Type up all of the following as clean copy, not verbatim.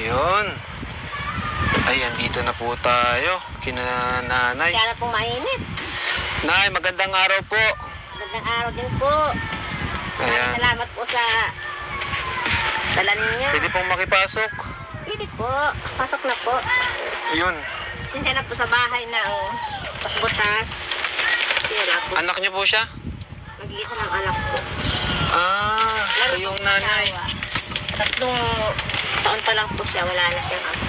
Yun. Ay, andito na po tayo. Kina nanay. Sana po mainit. Nay, magandang araw po. Magandang araw din po. Ayan. Salamat po sa dala ninyo. Pwede pong makipasok. Pwede po. Pasok na po. Yun. Sindihan na po sa bahay na butas. Sira po. Anak niyo po siya? Mag-iisa ng anak po. Ah, Lalo kayong po nanay. asawa. 3 taon pa lang po siya. Wala na siyang ako.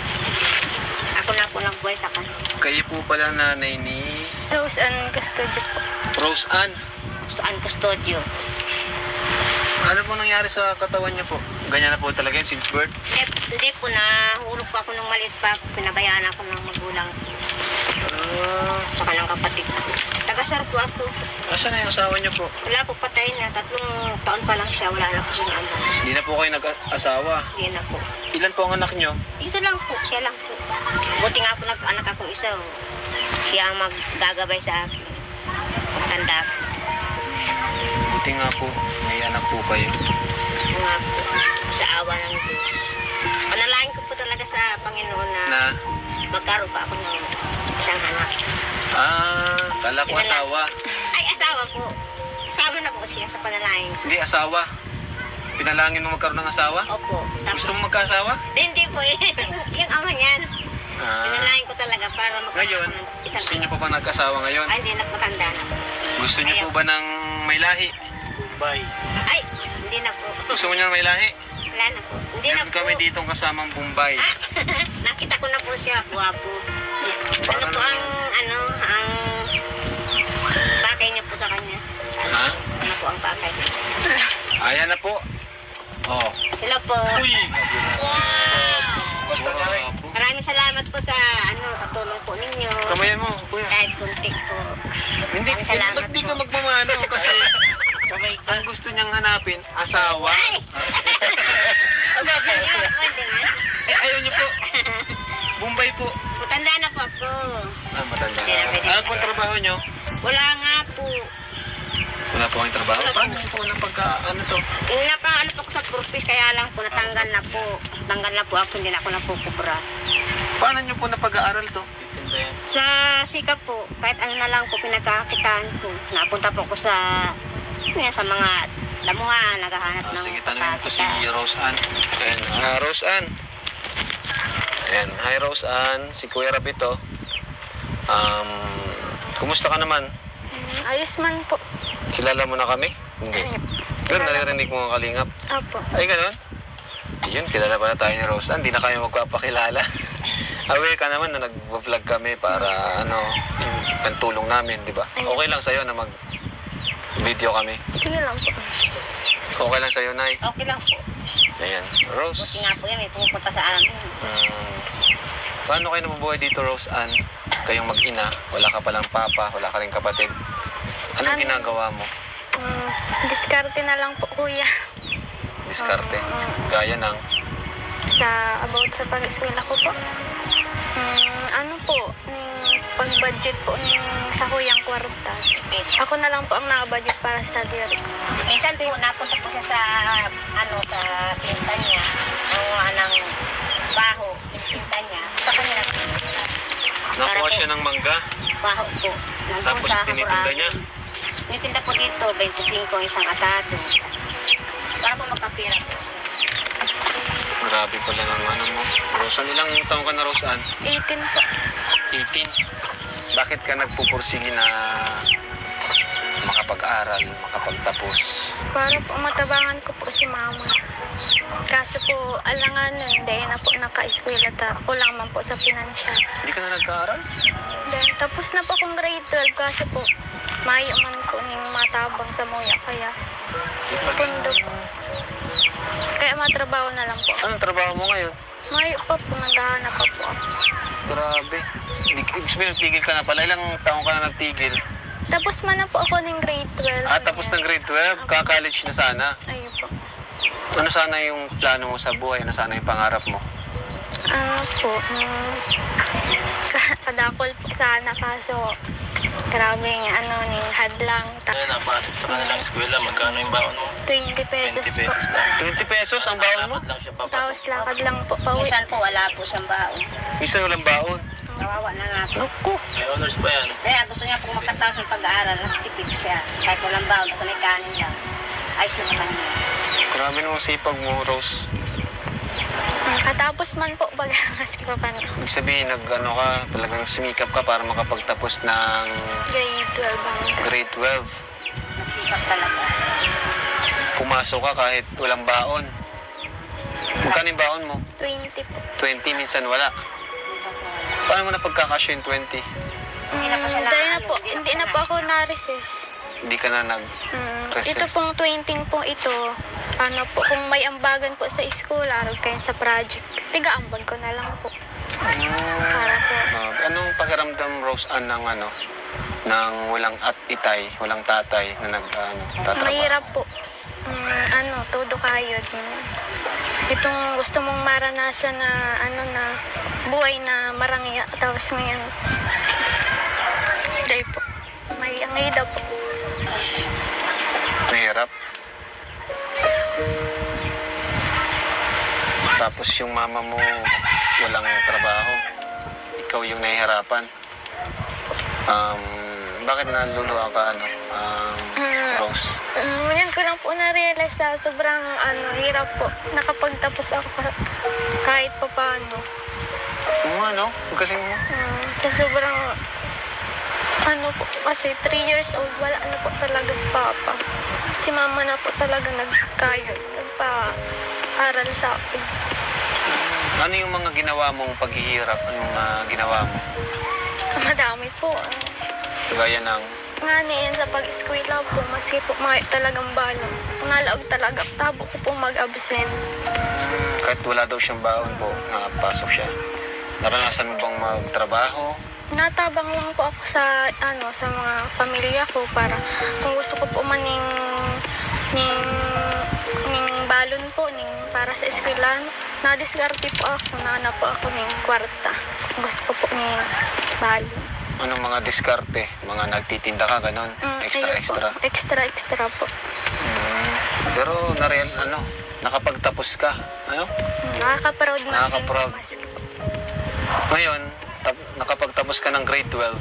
Ako na po nagbuhay sa kanya. Kayo po pala nanay ni Rose Ann Custodio po. Rose Ann. Saan custodio. Ano po nangyari sa katawan niyo po? Ganyan na po talaga yun since birth? Hindi po, nahulog po ako nung maliit pa. Pinabayaan ako ng magulang ko. Saka ng kapatid ko. Tagasar po ako. Asan na yung asawa niyo po? Wala po, patay na. 3 taon pa lang siya. Wala na po siyang anak. Hindi na po kayo nag-asawa. Hindi na po. Ilan po ang anak niyo? Dito lang po. Siya lang po. Buti nga po nag-anak akong isa. Siya ang maggagabay sa akin. Pagtanda ko. Buti nga po. May anak po kayo. Ako nga po. Sa awa ng Diyos. Panalangin ko po talaga sa Panginoon na magkaroon pa ako ng isang anak. Kala ko asawa. Ay, asawa po. Kasama na po siya sa panalangin. Hindi, asawa. Pinalangin mo magkaroon ng asawa? Opo. Gusto mo magkaasawa? Hindi po eh. Yung ama niyan. Ah, Pinalangin ko talaga para ngayon, magkaroon ng isang gusto niyo pa ba nagkasawa ngayon? Ay, hindi na po, tanda na po. Gusto niyo po ba ng may lahi? Bombay. Ay, hindi na po. Gusto mo niyo ng may lahi? Wala na po. Hindi na Meron po. kami ditong kasamang Bombay. Ah, nakita ko na po siya, guwapo. Ano po ang bakay niya po sa kanya? Sa Ha? ano po ang bakay? Ayan na po. Oh. Hello po. Uy! Basta na rin. Maraming salamat po sa sa tulong po ninyo. Kamayan mo, kuya. Kahit kunti po. Hindi, Maraming salamat ba't di ka po. magmamano? Kasi ang gusto niyang hanapin, asawa. Ay! Bakit? Pwede nga. Ayaw niyo po. Bombay po. Matanda na po ako. Matanda. Pwede. Ano po ang trabaho niyo? Wala nga po. Wala po kayong trabaho? Wala po. Paano po na pagka, ano to? Naka po ako sa purpose, kaya lang po natanggal na po. Natanggal na po ako, hindi na ako napupubra. Paano niyo po napag-aaral to? Sa sikap po, kahit ano na lang po pinagkakitaan ko. Napunta po ako sa mga damuhan, naghahanap ng Sige, tanongin ko si pagkakitaan. Rose Ann. Ayan, Rose Ann. Ayan, hi Rose Ann, si Kuya Rabito. Kumusta ka naman? Ayos man po. Kilala mo na kami? Hindi. Pero naririnig mo ang kalingap. Opo. Ay, ganun? Yun, kilala pala tayo ni Rose Ann. Hindi na kayo magpapakilala. Aware ka naman na nag-vlog kami para, yung pantulong namin, di ba? Okay lang sa'yo na mag-video kami. Sige lang po. Okay lang sa'yo, Nay. Okay lang po. Ayan. Buti Rose, nga po yan, may pumupunta sa amin. paano kayo nabubuhay dito, Rose Ann? Kayong mag-ina, wala ka palang papa, wala ka ring kapatid. Anong ginagawa mo? Diskarte na lang po, kuya. Diskarte. Gaya ng... About sa pag-eskwela ko po. Ano po, yung pag-budget po sa kuyang kwarta. Ako na lang po ang naka-budget para sa diri ko. Minsan po, napunta po siya sa pinsan niya. Ng baho, pinsinta niya. Sa kanya nagtitinda. Nakuha siya ng mangga, Baho po. Nandun tapos sa tinitinda Hakurang. niya. Tinitinda po dito, 25 ang isang atado. Para po magkapira po siya. Grabe pala ng mo. Rose Ann, ilang taong ka na, Rose Ann? 18 po. 18. Bakit ka nagpupursige na makapag-aral, makapagtapos? Para po matabangan ko po si mama. Kaso po, alangan dahil na po naka-eskwela kulang man po sa pinansya. Hindi ka na nag-aaral? Then, tapos na po akong grade 12 kasi po, mayo man po ning matabang sa muya. Kaya, pundo po. Kaya matrabaho na lang po. Anong trabaho mo ngayon? Mayo pa po, naghahanap pa po ako. Grabe. Ibig sabihin, nagtigil ka na pala. Ilang taong ka na nagtigil? Tapos man na po ako ng grade 12. Tapos ng grade 12, ka-college na sana. Ayun po. Ano sana yung plano mo sa buhay? Ano sana yung pangarap mo? Ano po, kadakol po sana kaso grabing ning hadlang. Kaya napasok sa kanilang eskwela, magkano yung baon mo? 20 pesos 20 po. pesos lang. 20 pesos ang baon mo? Dapat lang siya papasok. Tapos lakad lang po pauwi. Minsan po wala po siyang baon. Minsan walang baon. Kawawa na nga po. Naku. May honors pa yan. Kaya gusto niya pong makatapos ng pag-aaral, nakatipid siya. Kahit walang baon, kung may kanin lang. Ayos na sa kanya. Grabe naman sipag mo, Rose. Katapos man po pag-angas ko pa na. Ibig sabihin, nag-ano ka, talagang sumikap ka para makapagtapos ng Grade 12 hanggang. grade 12. Nagsikap talaga. Pumasok ka kahit walang baon. Magkano yung baon mo? 20 po. 20, minsan wala. Paano mo na pagkakasya yung 20? Hindi na po siya Dahil na ano, po, hindi na po ako na-recess. Hindi ka na nag... Recess. Ito pong 20 po ito, ano po, kung may ambagan po sa school, araw kayo sa project, tiga-ambag ko na lang po. Para po. Anong pakiramdam, Rose Ann, ng ano, ng walang itay, walang tatay na tatrabaho? Mahirap po. Todo kayod. Itong gusto mong maranasan na, na buhay na marangya, tapos ngayon, dahil po, may angida po. Mahirap. Tapos yung mama mo walang trabaho. Ikaw yung nahihirapan. Bakit naluluha ka, Rose? Yan ko lang po na-realize na sobrang hirap po. Nakapagtapos ako kahit pa paano. Ang galing mo. Sa sobrang po, kasi 3 years old, wala na po talaga si Papa. Si Mama na po talaga nagkayod, nagpa-aral sa akin. Ano yung mga ginawa mong paghihirap? Anong ginawa mo? Madami po. Gaya ng... Nga niyan sa pag-eskwela po, maski po talagang balong. Nalaog talaga, tabo ko pong mag-absent. Kahit wala daw siyang baon po, nakapasok siya. Naranasan mo bang magtrabaho? Natabang lang po ako sa sa mga pamilya ko para kung gusto ko po man ning balon po para sa eskwela, na-diskarte po ako, nahanap po ako ning kwarta. Kung gusto ko po ning balon. Anong mga diskarte? Mga nagtitinda ka, ganon? Extra-extra? Extra po. Pero nakapagtapos ka, Nakaka-proud na. Nakaka-proud. Ngayon, nakapagtapos ka ng grade 12,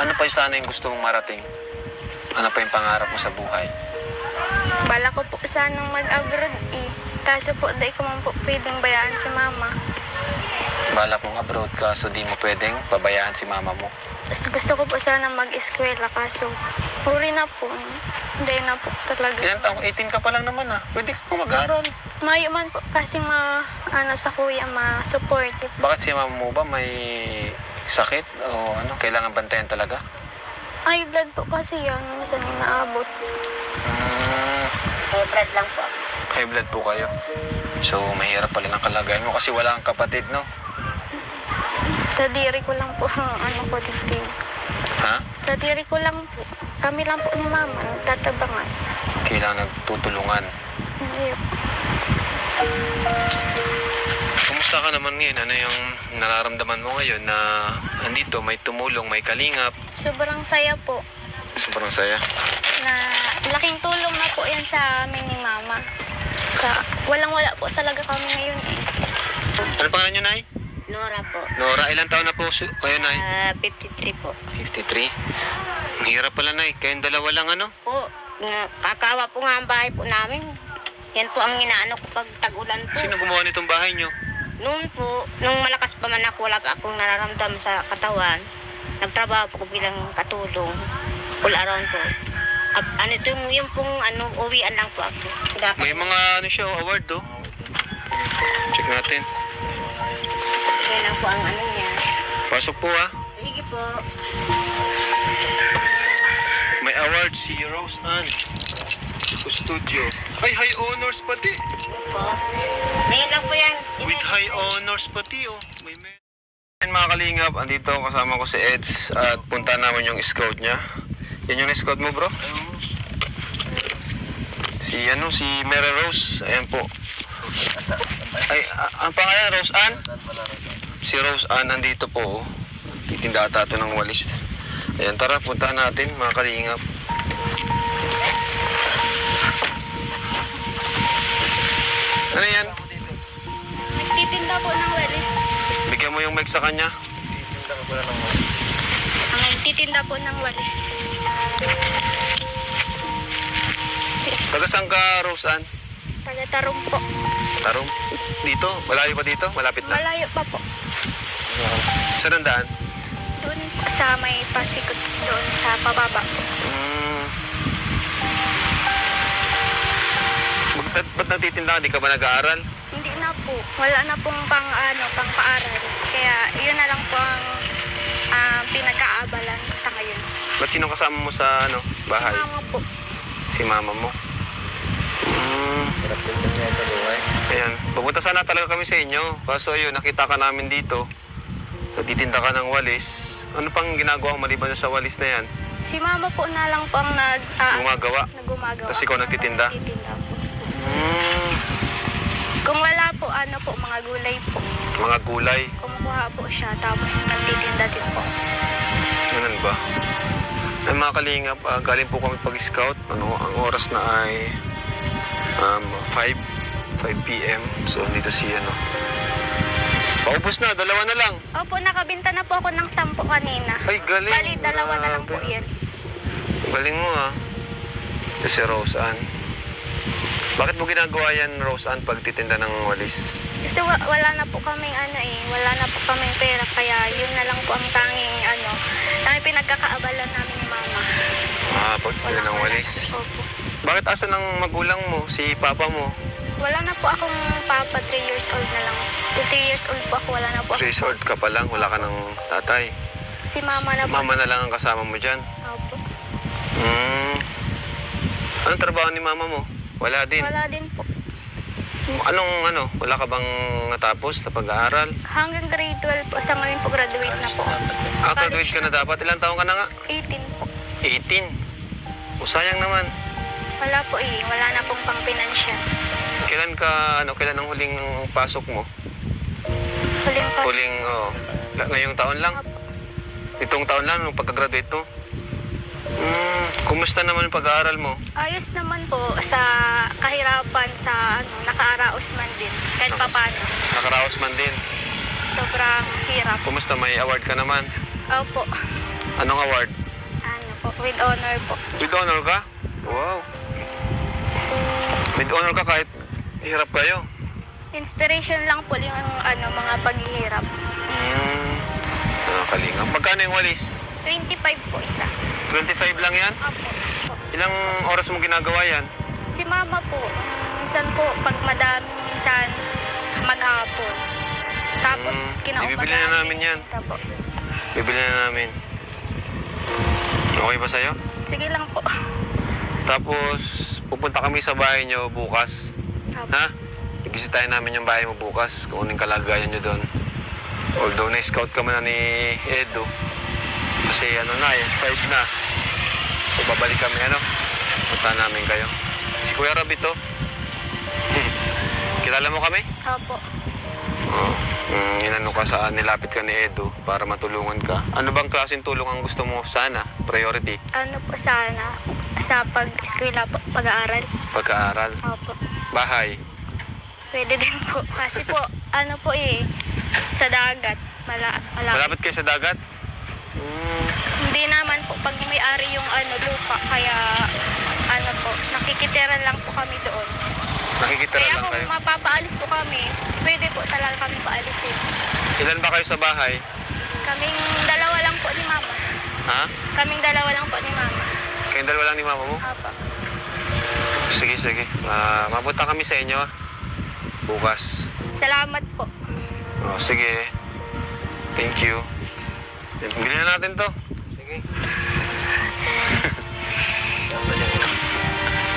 ano pa yung sana yung gusto mong marating? Ano pa yung pangarap mo sa buhay? Bala ko po sanang mag-abroad Kaso po, di ko man po pwedeng bayaan si Mama. Balak mong abroad ka, so di mo pwedeng pabayaan si mama mo. Tapos gusto ko po sana mag-eskwela, kaso huli na po. Hindi na po talaga. Ilan taong 18 ka pa lang naman pwede ka pa mag-aral. Mayo man po kasi sa kuya, ma-support. Bakit si mama mo ba may sakit o kailangan bantayan talaga? High blood po kasi yan, minsan inaabot. May bread lang po ako. High blood po kayo. So, mahirap pala ng kalagayan mo kasi wala kang kapatid, no? Sa diri ko lang po ang ko dito. Ha? Sa diri ko lang po. Kami lang po ni Mama, nagtatabangan. Kailangan nagtutulungan. Hindi po. Kumusta ka naman ngayon? Ano yung nararamdaman mo ngayon na andito, may tumulong, may kalingap? Sobrang saya po. Sobrang saya. Na laking tulong na po yan sa amin ni Mama. Walang-wala po talaga kami ngayon Ano pangalan niyo, Nay? Nora po. Nora, ilang taon na po kayo, Nay? 53 po. 53. Ang hirap pala, Nay. Kayong dalawa lang, Po, kakawa po nga ang bahay po namin. Yan po ang inaano ko pag tag-ulan po. Sino gumawa nitong bahay niyo? Noon po, nung malakas pa man ako, wala pa akong nararamdaman sa katawan. Nagtrabaho po ko bilang katulong. All around po. Yung pong uwian lang po ako. May mga siya, award, Check natin. Yan lang po ang niya. Pasok po, Sige po. May award si Rose Ann. Studio. Ay, high honors pati. Po. Ngayon lang po yan. With high honors pati, May mga kalingap, andito kasama ko si Eds at punta namin yung scout niya. Yan yung scout mo, bro? Si Mary Rose. Ayan po. Ay, ang pangalan, Rose Ann? Si Rose Ann nandito po. Titinda ata ito ng walis. Ayan, tara, puntahan natin mga kalingap. Ano yan? Nagtitinda po ng walis. Bigyan mo yung mic sa kanya. Titinda ka pala ng Nagtitinda po ng walis. Taga saan ka, Roseanne? Taga-Tarong po. Tarong? Dito? Malayo pa dito? Malapit na? Malayo pa po. Saan ang daan? Doon po sa may pasikot doon sa pababa po. Ba't nagtitinda ka? Di ka ba nag-aaral? Hindi na po. Wala na pong pang-paaral. Kaya yun na lang po ang pinagkaabalan ko sa ngayon. Ba't sino kasama mo sa bahay? Si mama po. Si mama mo? hirap din kasi sa buhay. Ayan, pupunta sana talaga kami sa inyo. Kaso ayun, nakita ka namin dito. Nagtitinda ka ng walis. Ano pang ginagawa mo maliban sa walis na yan? Si mama po na lang po ang Gumagawa? nagumagawa. Tas ikaw nagtitinda? Nagtitinda po. Hmm, Kung wala po, mga gulay po. mga gulay. Kumukuha po siya, tapos nagtitinda din po. Ganun ba? Ay mga kalingap, galing po kami pag-scout. Ang oras na ay 5 p.m. So dito si paubos na, dalawa na lang. Opo, nakabinta na po ako ng 10 kanina. Ay, galing. Bali, 2 na lang po Grabe. yan. Galing mo Ito si Roseanne. Bakit mo ginagawa yan, Roseanne, pagtitinda ng walis? Kasi wala na po kaming wala na po kaming pera. Kaya yun na lang po ang tanging pinagkakaabalan namin ni mama. Pagtitinda ng walis. Opo. Bakit asan ang magulang mo, si papa mo? Wala na po akong papa, 3 years old na lang. 3 years old po ako, wala na po 3 years old ka pa lang, wala ka ng tatay. Si mama na po. Mama na lang ang kasama mo dyan. Opo. Anong trabaho ni mama mo? Wala din. Wala din po. Wala ka bang natapos sa pag-aaral? Hanggang grade 12 po. Sa ngayon po, graduate na po. Graduate ka na dapat. Ilang taon ka na nga? 18 po. 18. O sayang naman. Wala po Wala na pong pang-financial. Kailan ang huling pasok mo? Huling pa. Ngayong taon lang? Opo. Itong taon lang, nung pagka-graduate mo? Kumusta naman yung pag-aaral mo? Ayos naman po sa kahirapan sa nakaaraos man din. Kahit papano. Nakaraos man din. Sobrang hirap. Kumusta? May award ka naman? Opo. Anong award? With honor po. With honor ka? Wow. With honor ka kahit hirap kayo? Inspiration lang po yung mga paghihirap. Kalingap. Magkano yung walis? 25 po isa. 25 lang yan? Opo. Ilang oras mo ginagawa yan? Si mama po, minsan po pag madami, minsan maghapon. Tapos kinaumagahan. Ibibili na namin yan. Po. Bibili na namin. Okay ba sa'yo? Sige lang po. Tapos, pupunta kami sa bahay nyo bukas. Opo. Ha? Ibisitahin namin yung bahay mo bukas kung anong kalagayan nyo doon. Although na-scout ka man na ni Edo. Kasi 5 na. So babalik kami punta namin kayo. Si Kuya Rob ito. Kilala mo kami? Opo. Nilapit ka ni Edo para matulungan ka. Ano bang klaseng tulong ang gusto mo sana? Priority? Sana sa pag-eskwela po, pag-aaral. Pagkaaral? Opo. Bahay? Pwede din po. Kasi po, sa dagat. Malapit kayo sa dagat? Hindi naman po pag may-ari yung lupa. Kaya, nakikitira lang po kami doon. Nakikitira Kaya lang kung kayo? mapapaalis po kami, pwede po talaga kami paalisin. Ilan ba kayo sa bahay? Kaming 2 lang po ni mama. Ha? Kaming 2 lang po ni mama. Kayong dalawa lang ni mama mo? Opo. Sige. Mapunta kami sa inyo bukas. Salamat po. Sige. Thank you. Bili na natin to. Sige.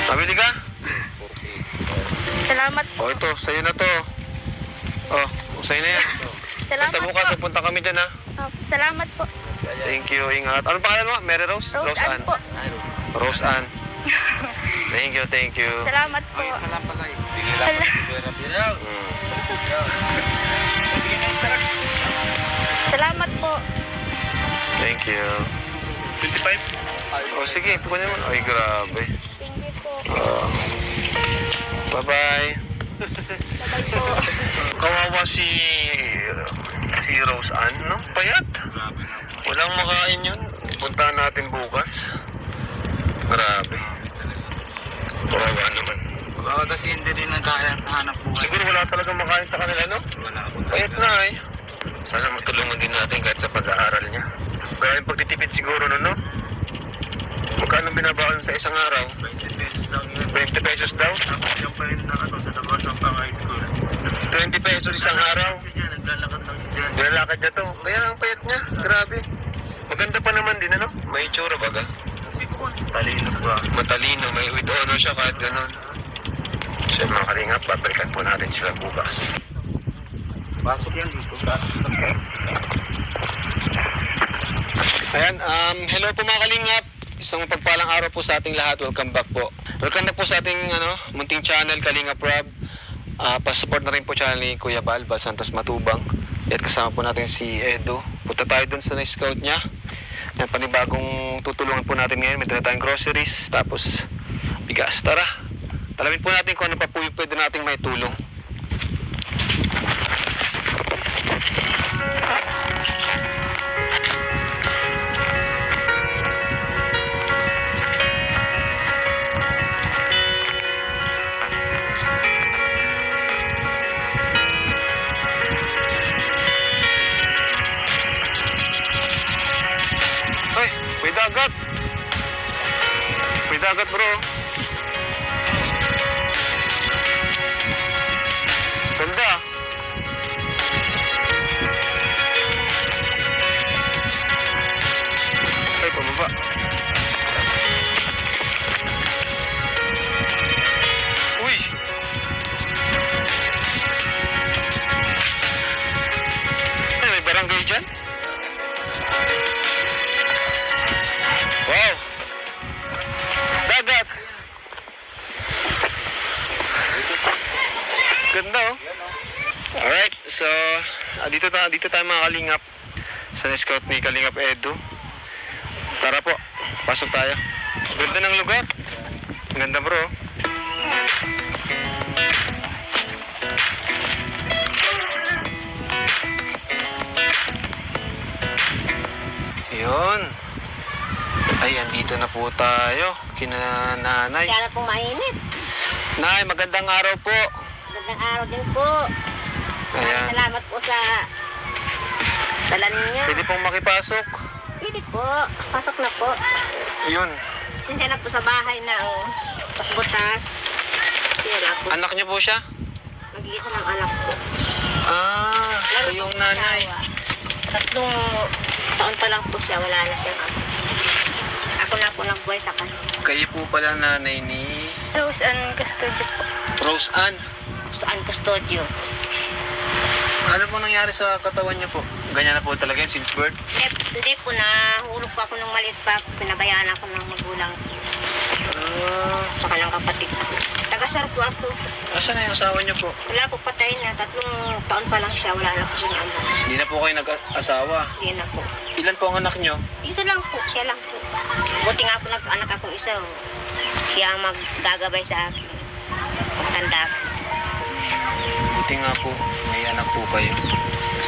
Mabili ka? Salamat po. Ito. Sa'yo na to. Sa'yo na yan. Salamat Basta bukas, po. pupunta kami dyan, ha? Salamat po. Thank you. Ingat. Anong pangalan mo? Mary Rose? Roseanne po. Roseanne. Thank you. Salamat po. Salamat po. Thank you. 25? O sige, kunin mo. Ay, grabe. Thank you po. Bye-bye. Bye po. Kawawa si Rose Ann, no? Payat. Walang makain yun. Puntahan natin bukas. Grabe. Kawawa naman. Baka kasi hindi rin nagkahanap buhay. Siguro wala talagang makain sa kanila, no? Wala po. Payat na eh. Sana matulungan din natin kahit sa pag-aaral niya. Maraming pagtitipid siguro no, no? Magkano binabaon sa isang araw? 20 pesos lang yun. 20 pesos daw? Tapos yung pa yun na sa labas ng pang high school. 20 pesos isang araw? Kasi dyan, naglalakad lang siya dyan. Nilalakad niya to. Kaya ang payat niya. Grabe. Maganda pa naman din, ano? May itsura baga. Kasi po, talino pa. Matalino. May with honor siya kahit gano'n. So mga kalingap, babalikan po natin sila bukas. Pasok yan dito. Ayan, hello po mga kalingap. Isang pagpalang araw po sa ating lahat. Welcome back po. Welcome back po sa ating munting channel, Kalingap Rob. Pa-support na rin po channel ni Kuya Balba Santos Matubang. At kasama po natin si Edo. Punta tayo dun sa na-scout niya. Yan, panibagong tutulungan po natin ngayon. May dala tayong groceries, tapos bigas. Tara, talamin po natin kung ano pa po yung pwede nating may tulong. Ay, may dagat. May dagat, bro. Ganda. Ay, pababa. Uy. Ay, may barangay dyan. Wow! Dagat! Ganda oh. Alright, so dito tayo mga kalingap sa scout ni Kalingap Edu. Tara po, pasok tayo. Ganda ng lugar. Ganda bro. Yun. Ay, andito na po tayo. Kina nanay. Sana pong mainit. Nay, magandang araw po. Magandang araw din po. Ayan. Salamat po sa sala ninyo. Pwede pong makipasok. Pwede po. Pasok na po. Yun. Sinsya na po sa bahay na butas. Sira po. Anak niyo po siya? Mag-iisa ng anak po. Ah, Lalo kayong po nanay. asawa. 3 taon pa lang po siya. Wala na siyang ako. Ako na po nagbuhay sa kanya. Kayo po pala nanay ni Rose and Custodio po. Rose Ann. Saan custodio. Ano po nangyari sa katawan niyo po? Ganyan na po talaga yun since birth? Hindi po na. Hulog po ako nung maliit pa. Pinabayaan ako ng magulang ko. Ah, Sa kanang kapatid ko. Tagasar po ako. asan na yung asawa niyo po? Wala po patay na. 3 taon pa lang siya. Wala na po siyang anak. Hindi na po kayo nag-asawa. Hindi na po. Ilan po ang anak niyo? Dito lang po. Siya lang po. Buti nga po nag-anak akong isa. Siya ang maggagabay sa akin. Pagtanda ko. Buti nga po, may anak po kayo.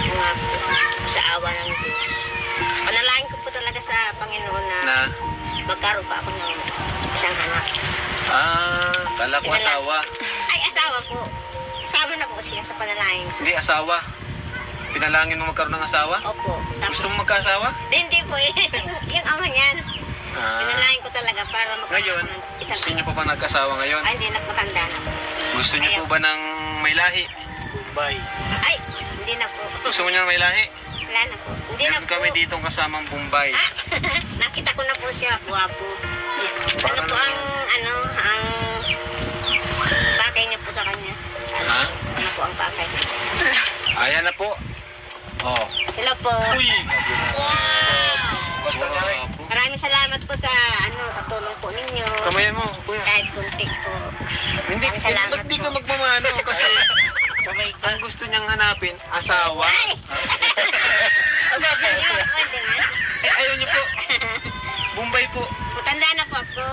Nga po. Sa awa ng Diyos. Panalangin ko po talaga sa Panginoon na, Na, magkaroon pa ako ng isang anak. kala ko asawa. Ay, asawa po. Kasama na po siya sa panalangin. Hindi, asawa. Pinalangin mo magkaroon ng asawa? Opo. Gusto mo magkaasawa? Hindi po eh. Yung ama niyan. Ah, Pinalangin ko talaga para ngayon, magkaroon ng isang gusto niyo pa ba nag-asawa ngayon? Ay, hindi na matanda na. Gusto niyo po ba ng may lahi? Bye. Ay, hindi na po. Gusto mo niyo ng may lahi? Wala na po. Hindi na Meron po. kami ditong kasamang Bombay. Ah, nakita ko na po siya, guwapo. Ano po ang pakay niyo po sa kanya? Ano, Ha? ano po ang pakay? Ayan na po. Oh. Hello po. Uy! Basta na eh. Maraming salamat po sa sa tulong po ninyo. Kamayan mo, kuya. Kahit kunti po. Hindi, Maraming salamat ba't di ka po. magmamano? Kasi ang gusto niyang hanapin, asawa. Ay! Ah, bakit? Ayun, di ba? Eh, ayaw niyo po. Bombay po. Matanda na po ako.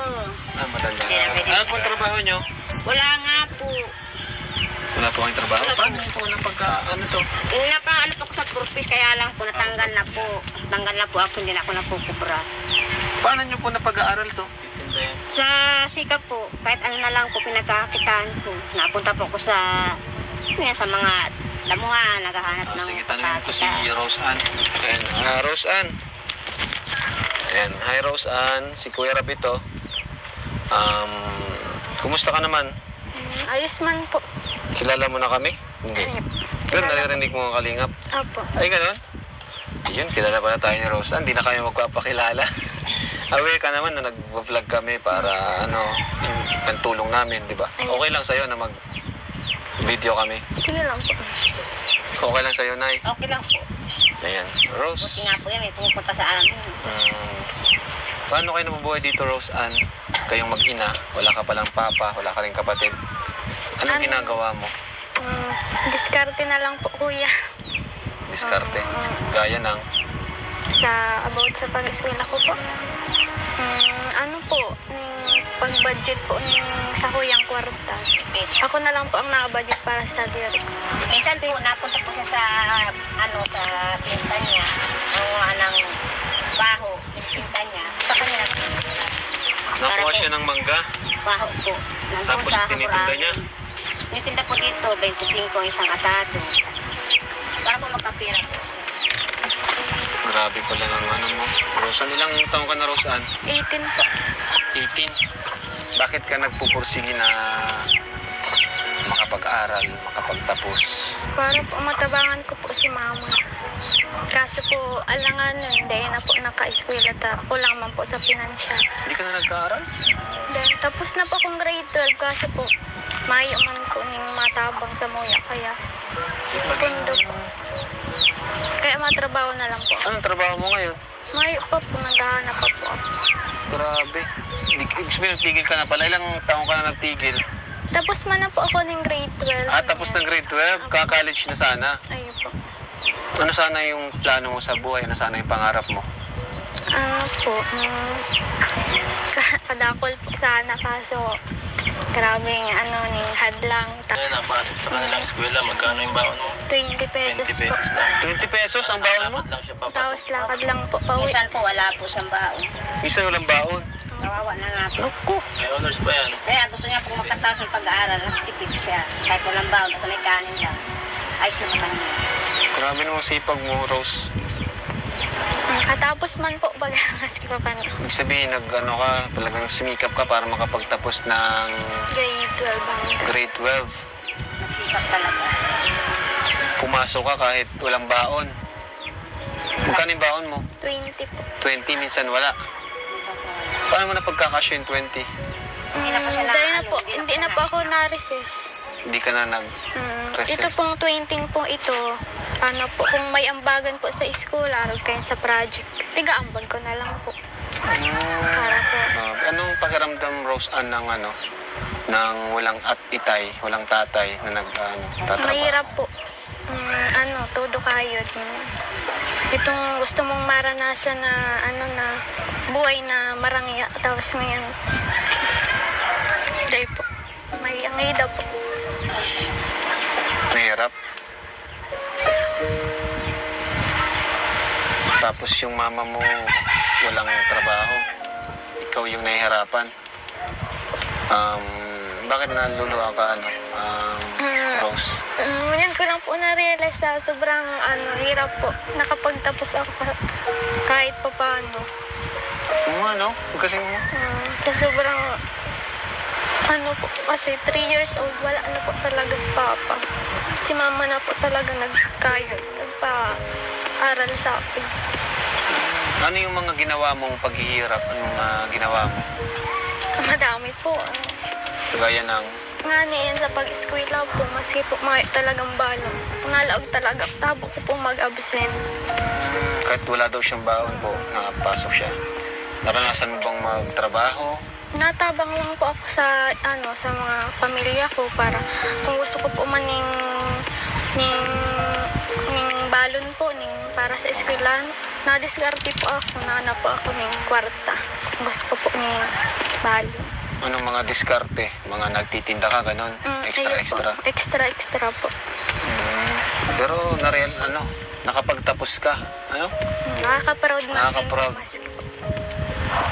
Ah, matanda. Hindi na pwede. Ano po ang trabaho nyo? Wala nga po. Wala po kayong trabaho? Wala po. Paano po na pagka, ano to? Naka-ano po ako sa purpose, kaya lang po natanggal na po. Natanggal na po ako, hindi na ako napupubra. Paano nyo po napag-aaral to? Sa sika po, kahit ano na lang po pinagkakitaan ko. Napunta po ako sa mga damuhan, naghahanap ng Sige, tanongin ko si pagkakitaan. Rose Ann. Ayan, Rose Ann. Ayan, hi Rose Ann, si Kuya Rabito. Kumusta ka naman? Ayos man po. Kilala mo na kami? Hindi. Ayun. Pero naririnig mo ang kalingap. Apo. Ay, ganun? Yun, kilala pala tayo ni Rose Ann. Hindi na kami magpapakilala. Aware ka naman na nag-vlog kami para, yung pantulong namin, di ba? Okay lang sa'yo na mag-video kami. Sige lang po. Okay lang sa'yo, Nay. Okay lang po. Ayan, Buti Rose. nga po yan, pumupunta sa amin. Paano kayo nabubuhay dito, Rose Ann? Kayong mag-ina, wala ka palang papa, wala ka rin kapatid. Anong Ano? ginagawa mo? Diskarte na lang po, kuya. Diskarte. Gaya ng... About sa pag-eskwela ko po. Ano po, ning pag-budget po sa kuyang kwarta. Ako na lang po ang nakabudget para sa diri ko. Minsan po, napunta po siya sa pinsan niya. Ang ng baho, pinta niya. Sa kanila. Nakuha siya ng mangga, Baho po. Nandun tapos sa tinitinda Hakurang. niya. Yung tinda po dito, 25 ang isang atado. Para po magkapira po siya. Grabe pala ng ano mo. Rose Ann, ilang taong ka na, Rose Ann? 18 po. 18. Bakit ka nagpupursige na makapag-aral, makapagtapos? Para po matabangan ko po si mama. Kaso po, alangan nun, dahil na po naka-eskwela ta. Kulang man po sa pinansya. Hindi ka na nag-aaral? Then, tapos na po akong grade 12 kasi po, mayo man po ning matabang sa muya. Kaya, pundo po. Kaya matrabaho na lang po. Anong trabaho mo ngayon? Mayo pa po, naghahanap pa po ako. Grabe. Ibig sabihin, nagtigil ka na pala. Ilang taong ka na nagtigil? Tapos man na po ako ng grade 12. Tapos ng grade 12, kaka-college na sana. Ayun po. Ano sana yung plano mo sa buhay? Ano sana yung pangarap mo? Ano po, kadakol po sana kaso grabe nga ning hadlang. Kaya napasok sa kanilang eskwela, magkano yung baon mo? 20 pesos 20 po. pesos lang. 20 pesos ang baon mo? Lakad lang siya papasok. Tapos lakad lang po pauwi. Minsan po, wala po siyang baon. Minsan walang baon. Kawawa na nga po. Naku. May honors pa yan. Kaya gusto niya po makatapos ng pag-aaral, tipid siya. Kahit walang baon, kung may kanin lang. Ayos na sa kanya. Grabe namang sipag mo, Rose. Katapos man po pag-angas ko pa na. Ibig sabihin, nag-ano ka, talagang sumikap ka para makapagtapos ng Grade 12 ang grade 12. Nagsikap talaga. Pumasok ka kahit walang baon. Magkano yung baon mo? 20 po. 20, minsan wala. Paano mo na pagkakasya yung 20? Hindi na po siya Dahil na ano, po, hindi na po ako na-recess. Hindi ka na nag... Recess. Ito pong 20 po ito, ano po, kung may ambagan po sa school, araw kayo sa project, tiga-ambag ko na lang po. Para po. Anong pakiramdam, Rose Ann, ng ng walang itay, walang tatay na tatrabaho? Mahirap po. Todo kayo. Itong gusto mong maranasan na, na buhay na marangya. Tapos ngayon, dahil po, may angida po. Mahirap. Tapos yung mama mo walang trabaho. Ikaw yung nahihirapan. Bakit naluluha ka, Rose? Ngayon ko lang po na-realize na sobrang hirap po. Nakapagtapos ako kahit pa paano. Galing mo. Sa sobrang po, kasi 3 years old, wala na po talaga si Papa. Si Mama na po talaga nagpa-aral sa akin. Ano yung mga ginawa mong paghihirap? Anong ginawa mo? Madami po. Gaya ng... Nga niyan sa pag-eskwela po, maski po may talagang balong. Nalaog talaga, tabo ko po mag-absent. Kahit wala daw siyang baon po, nakapasok siya. Naranasan mo bang magtrabaho? Natabang lang po ako sa sa mga pamilya ko para kung gusto ko po man ning balon po para sa eskwelahan, na-diskarte po ako, nahanap po ako ng kwarta. gusto ko po ni Bali. Anong mga diskarte? Mga nagtitinda ka, ganon? Extra. Extra po. Pero nakapagtapos ka. Ano? Nakaka-proud na. Nakaka-proud.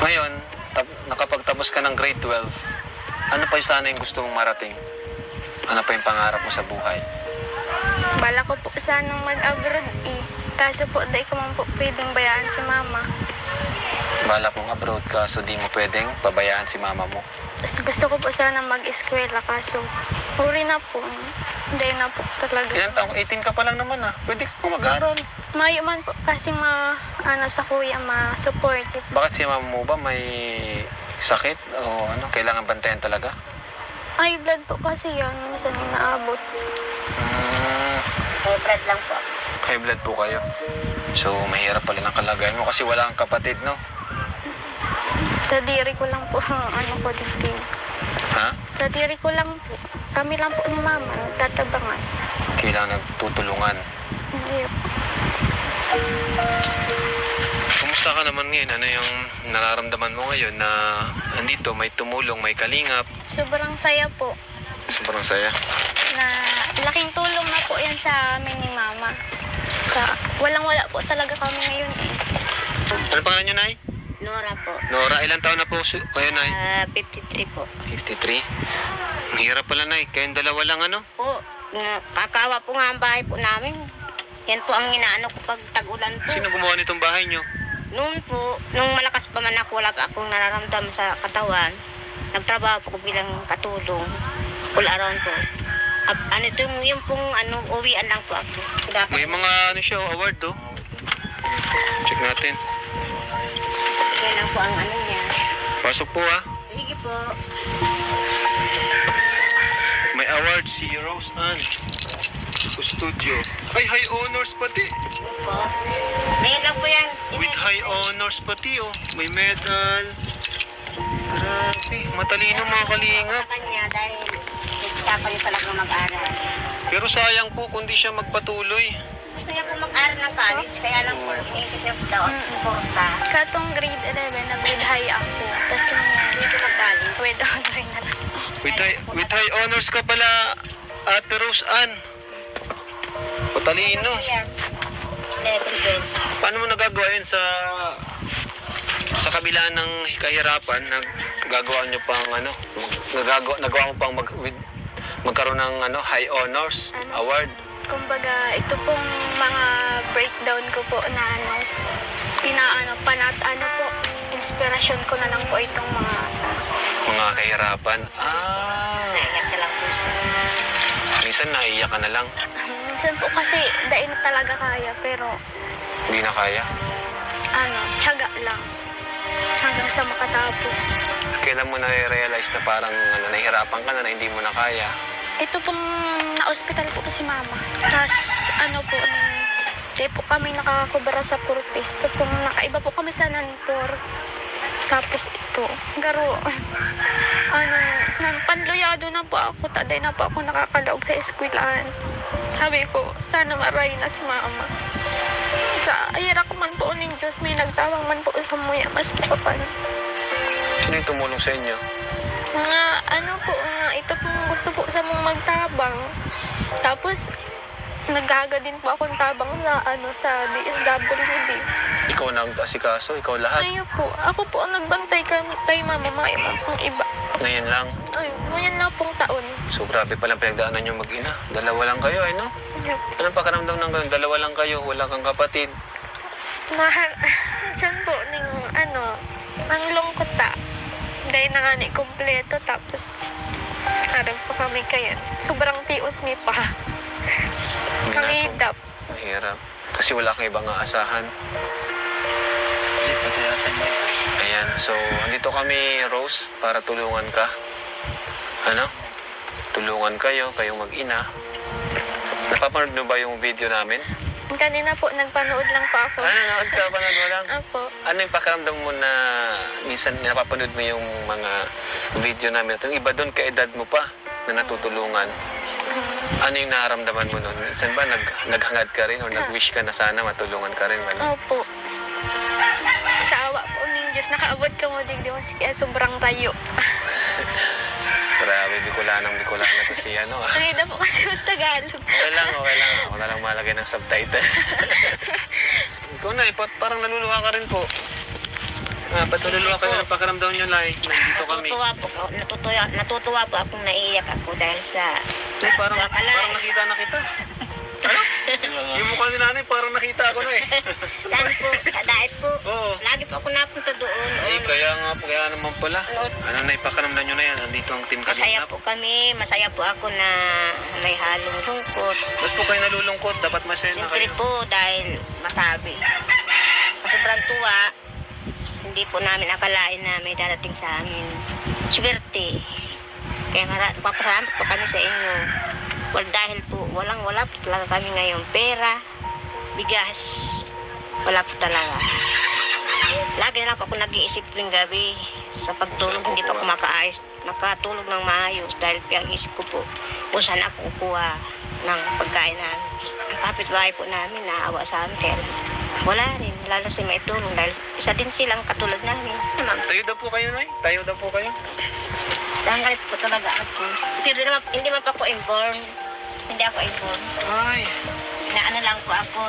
Ngayon, nakapagtapos ka ng grade 12, ano pa yung sana yung gusto mong marating? Ano pa yung pangarap mo sa buhay? Bala ko po sanang mag-abroad eh. Kaso po, di ko man po pwedeng bayaan si mama. Balak mong abroad ka, so di mo pwedeng pabayaan si mama mo. Tapos gusto ko po sana mag-eskwela, kaso uri na po. Hindi na po talaga. Ilan taong? 18 ka pa lang naman ah. Pwede ka pa mag-aral. Mayo man po kasi sa kuya, ma-support. Bakit si mama mo ba may sakit? O kailangan bantayan talaga? Ay, blood po kasi yan. Minsan yung naabot. Hybrid lang po. High blood po kayo. So, mahirap pala ng kalagayan mo kasi wala kang kapatid, no? Sa diri ko lang po ko dito. Ha? Sa diri ko lang po. Kami lang po ni mama, nagtatabangan. Kailangan nagtutulungan. Hindi po. Kumusta ka naman ngayon? Ano yung nararamdaman mo ngayon na andito, may tumulong, may kalingap? Sobrang saya po. Sobrang saya. Na laking tulong na po yan sa amin ni mama. Walang-wala po talaga kami ngayon eh. Ano pangalan niyo, Nay? Nora po. Nora, ilang taon na po kayo, Nay? 53 po. 53. Ang hirap pala, Nay. Kayong dalawa lang, ano? Po, kakawa po nga ang bahay po namin. Yan po ang inaano ko pag tag-ulan po. Sino gumawa nitong bahay niyo? Noon po, nung malakas pa man ako, wala pa akong nararamdaman sa katawan. Nagtrabaho po ko bilang katulong. All around po. Yung pong uwian lang po ako. May mga award, oh. Check natin. Yan lang po ang niya. Pasok po, ah. Sige po. May award si Rose Ann. Studio. Ay, high honors pati. Po. Ngayon lang po yan. With high honors pati, oh. May medal. Grabe. Matalino mga kalingap. Sa kanya dahil nagsikapa niya talaga mag-aral. Pero sayang po kung di siya magpatuloy. Gusto niya po mag-aral ng college, kaya lang po, inisip niya po daw ang suporta. Katong grade 11, nag-with high ako. Tapos Dito mag-college. with honor na lang. With high honors ka pala, Ate Rose Ann. Matalino. Yan. 11, 12. Paano mo nagagawa yun sa kabila ng kahirapan, nagagawa nyo pang nagawa mo pang magkaroon ng high honors award? Kumbaga, ito pong mga breakdown ko po na inspirasyon ko na lang po itong Mga kahirapan. Naiyak na lang po siya. Minsan naiiyak ka na lang. minsan po kasi dahil na talaga kaya, pero Hindi na kaya. tiyaga lang. Hanggang sa makatapos. Kailan mo na-realize na parang nahihirapan ka na hindi mo na kaya? Ito pong na-hospital po si mama. Tapos di po kami nakakakubara sa purpose. Ito pong nakaiba po kami sa nanpor. Tapos ito, garo, panluyado na po ako. Taday na po ako nakakalaog sa eskwelahan. Sabi ko, sana maray na si mama. Sa ayira ko man po ng Diyos, may nagtawang man po sa muya, maski pa paano. Sino yung tumulong sa inyo? Ito pong gusto po sa mong magtabang. Tapos, naghaga din po akong tabang sa DSWD. Ikaw nag-asikaso? Ikaw lahat? Ayun po, ako po ang nagbantay kay mama, mga iba pong iba. Ngayon lang? Ngayon na pong taon. So grabe palang pinagdaanan yung mag-ina. Dalawa lang kayo, no? Anong pakiramdam ng ganun? Dalawa lang kayo, wala kang kapatid. Diyan po, ang lungkot dahil na nga kompleto, tapos harap po kami kaya. Sobrang tios mi pa. Kangidap. Mahirap. Kasi wala kang ibang aasahan. Ayan, so andito kami, Rose, para tulungan ka. Tulungan kayong mag-ina. Napapanood mo ba yung video namin? Kanina po, nagpanood lang po ako. Nanonood ka? Panood mo lang? Opo. Ano yung pakiramdam mo na minsan napapanood mo yung mga video namin? Yung iba doon ka-edad mo pa na natutulungan. Ano yung nararamdaman mo noon? Minsan ba naghangad ka rin o nag-wish ka na sana matulungan ka rin? Opo. Sa awa po ng Diyos, nakaabot ka mo digdi mas kaya sobrang rayo. Grabe, Bicolanang Bicolana to si ano ah. Ang ina po kasi yung Tagalog. Okay lang, okay lang. Ako na lang malagay ng subtitle. Ikaw na, parang naluluha ka rin po. Ba't naluluha kayo ng pakiramdam nyo, Lai? Nandito kami. Natutuwa po akong naiiyak ako dahil sa Ay, parang Akala. nakita na kita. Ano? Yung mukha ni nanay, parang nakita ko na eh. saan po, sa diet po. Oo. Lagi po ako napunta doon. Ay, kaya nga po, kaya naman pala. Ano, Ano na ipakiramdam nyo na yan? Nandito ang team masaya Kalingap. po kami, masaya po ako na may halong lungkot. Ba't po kayo nalulungkot? Dapat masaya na Siyempre kayo. po dahil masabi. Sobrang tuwa, hindi po namin akalain na may darating sa amin. Swerte. Kaya papasalamat po kami sa inyo. Dahil po, wala po talaga kami ngayon. Pera, bigas, wala po talaga. Lagi na lang po ako nag-iisip tuwing gabi. Sa pagtulog, hindi pa ako makatulog ng maayos. Dahil ang isip ko po, kung saan ako kukuha ng pagkain namin. Ang kapitbahay po namin, naawa sa amin. Kaya wala rin, lalo sa may tulong. Dahil isa din silang katulad namin. Tayo daw po kayo, Nay. Tayo daw po kayo. Dahil po talaga ako. Pero hindi man pa ako inborn. Hindi ako inborn. Ay. Na ano lang po ako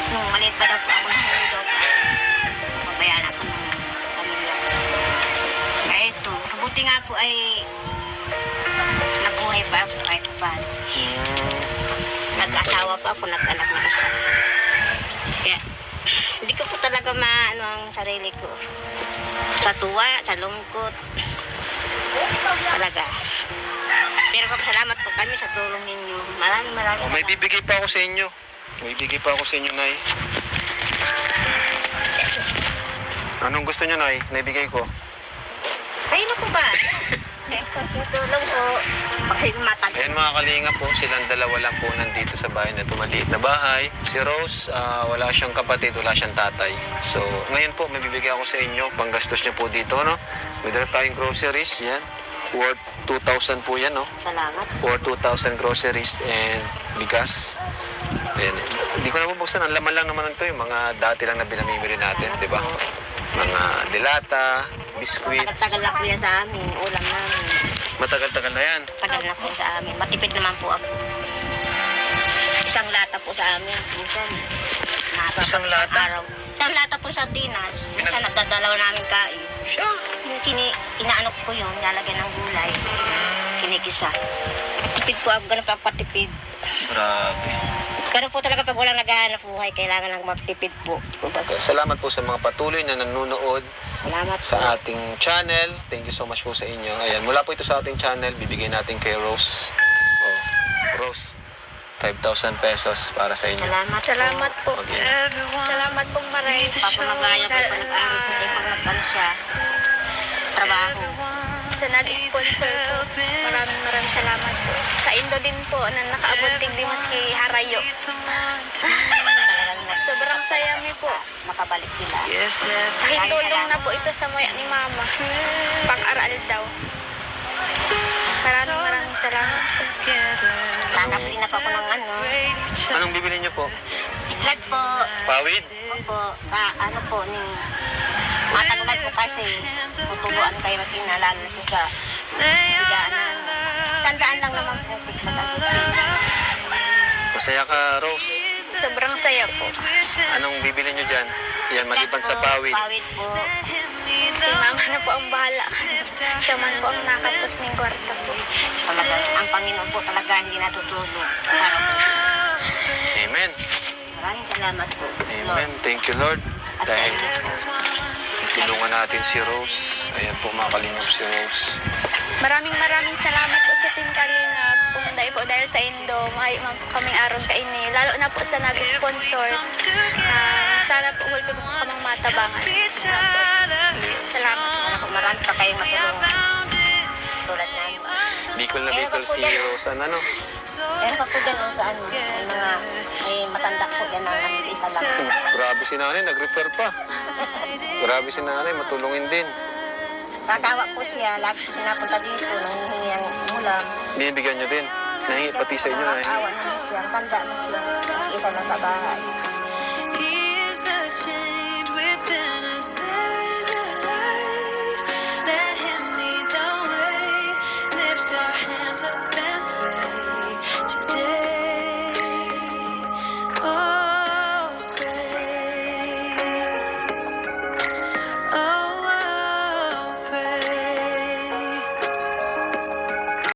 nung maliit pa daw po ako nahulog ako. Pabayaan ako ng pamilya ko. Kaya ito, mabuti nga po ay nabuhay pa ako kahit paano. Nag-asawa pa ako, nag-anak ng isa. Kaya hindi ko po talaga maano ang sarili ko. Sa tuwa, sa lungkot. Talaga. Pero salamat po kami sa tulong ninyo. Maraming Oh, may salamat. bibigay pa ako sa inyo. May bibigay pa ako sa inyo, Nay. Anong gusto nyo, Nay? Naibigay ko. Ayun na po ba? Yung tulong po. Kasi matagal. Ayan mga kalinga po, silang dalawa lang po nandito sa bahay na tumaliit na bahay. Si Rose, wala siyang kapatid, wala siyang tatay. So, ngayon po, may bibigay ako sa inyo. Panggastos niyo po dito, no? May dala tayong groceries, yan. Worth 2,000 po yan, no? Salamat. Worth 2,000 groceries and bigas. Ayan. Hindi ko na bubuksan. Ang laman lang naman ito, yung mga dati lang na binamimili natin, di ba? Mga dilata, biscuits. Tagal-tagal na po yan sa amin. Ulam namin. Matagal-tagal na yan. Tagal na po sa amin. Matipid naman po ako. Isang lata po sa amin. Minsan. Isang lata? Araw. Isang lata po sardinas. Minsan nagdadalaw namin kain. Siya. Yung inaano ko yun, nalagyan ng gulay. Kinigisa. Tipid po ako, ganun pa ako patipid. Grabe. Ganun po talaga pag walang naghahanap buhay, kailangan lang magtipid po. Okay, salamat po sa mga patuloy na nanonood Salamat po. sa ating channel. Thank you so much po sa inyo. Ayan, mula po ito sa ating channel, bibigay natin kay Rose. Oh, Rose, 5,000 pesos para sa inyo. Salamat. Salamat po. Okay. Salamat pong maray. Papamagaya po pa nag-aaral sa tayo pag nag-ano siya. Trabaho. Sa nag-sponsor po. Maraming salamat po. Sa Indo din po na nakaabot digdi maski harayo. Talagang Sobrang saya mi po. makabalik sila. Kahit tulong na po ito sa muya ni Mama. Pang-aral daw. Maraming salamat. Nakabili na pa ako ng ano. Anong bibili niyo po? Siglag po. Pawid? Opo. Ano po, matagalan po kasi tutuluan kayo na kinalala sa bigaan na. Sandaan lang naman po. Masaya ka, Rose. Sobrang saya po. Anong bibili niyo dyan? Yan, maliban sa pawid. Pawid po. Si Mama na po ang bahala. Siya man po ang nakapot ng kwarta po. Talaga, ang Panginoon po talaga hindi natutulog. Para po. Amen. Maraming salamat po. Amen. Thank you, Lord. At sa Dahil inyo po. tulungan natin si Rose. Ayan po, mga kalingap si Rose. Maraming salamat po sa Team Kalingap. Kung dahil sa Indo, may man po kaming aron kaini. Lalo na po sa nag-sponsor. Sana po hulpi po kamang matabangan. Salamat. Marami pa kayong matulungan. Tulad namin. Bicol na Bicol si Rose. Ano? Meron pa po dyan sa ano. May matanda po dyan na isa lang. Grabe si nanay, nag-refer pa. Grabe si nanay, matulungin din. Tatawa po siya. Lagi po sinapunta dito. Nanghihingi ang ulam. Binibigyan niyo din. Nahingi pati sa inyo. Nahingi. Awa naman siya. Ang tanda na siya. Isa lang sa bahay. He is the change within us.